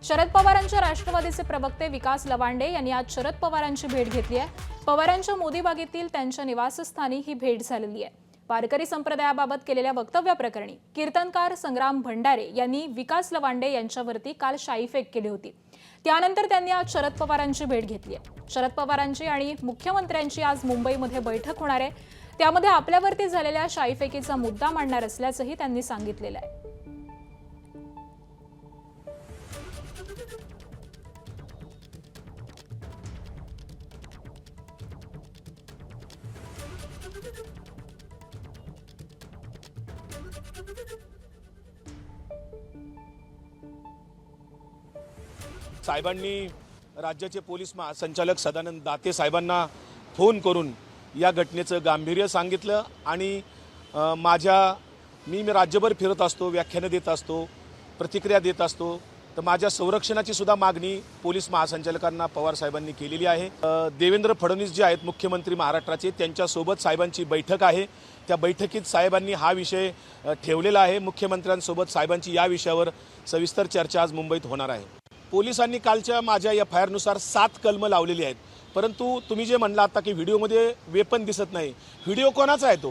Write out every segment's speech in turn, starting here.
शरद पवारांच्या राष्ट्रवादीचे प्रवक्ते विकास लवांडे यांनी आज शरद पवारांची भेट घेतली आहे। पवारांच्या मोदीबागेतील त्यांच्या निवासस्थानी ही भेट झालेली आहे। वारकरी संप्रदायाबाबत केलेल्या वक्तव्याप्रकरणी कीर्तनकार संग्राम भंडारे यांनी विकास लवांडे यांच्यावरती काल शाईफेक केली होती। त्यानंतर त्यांनी आज शरद पवारांची भेट घेतली आहे। शरद पवारांची आणि मुख्यमंत्र्यांची आज मुंबईमध्ये बैठक होणार आहे। त्यामध्ये आपल्यावरती झालेल्या शाईफेकीचा मुद्दा मांडणार असल्याचंही त्यांनी सांगितलेलं आहे। साहेबांनी राज्याचे पोलीस महासंचालक सदानंद दाते साहेबांना फोन करून या घटनेचं गांभीर्य सांगितलं आणि मी राज्यभर फिरत असतो, व्याख्यानं देत असतो, प्रतिक्रिया देत असतो, तर माझ्या संरक्षणाची सुद्धा मागणी पोलीस महासंचालकांना पवार साहेबांनी केलेली आहे। देवेंद्र फडणवीस जे आहेत मुख्यमंत्री महाराष्ट्राचे, त्यांच्यासोबत साहेबांची बैठक आहे। त्या बैठकीत साहेबांनी हा विषय ठेवलेला आहे। मुख्यमंत्र्यांसोबत साहेबांची या विषयावर सविस्तर चर्चा आज मुंबईत होणार आहे। पोलिसांनी कालच्या माझ्या FIR नुसार 7 कलमं लावलेली आहेत, परंतु तुम्ही जे म्हणला आता की व्हिडिओमध्ये वेपन दिसत नाही, व्हिडिओ कोणाचा आहे? तो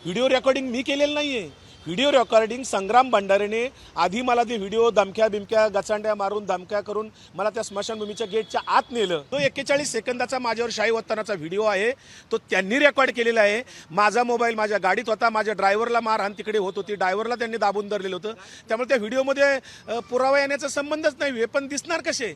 व्हिडिओ रेकॉर्डिंग मी केलेलं नाही आहे। व्हिडिओ रेकॉर्डिंग संग्राम भंडारेने आधी मला ते व्हिडिओ धमक्या गचांड्या मारून धमक्या करून मला त्या स्मशानभूमीच्या गेटच्या आत नेलं। तो 41 सेकंदाचा माझ्यावर शाई ओततानाचा व्हिडिओ आहे, तो त्यांनी रेकॉर्ड केलेला आहे। माझा मोबाईल माझ्या गाडीत होता, माझ्या ड्रायव्हरला मारहाण तिकडे होत होती, ड्रायव्हरला त्यांनी दाबून धरलेलं होतं। त्यामुळे त्या व्हिडिओमध्ये पुरावा येण्याचा संबंधच नाही, वेपन दिसणार कसे?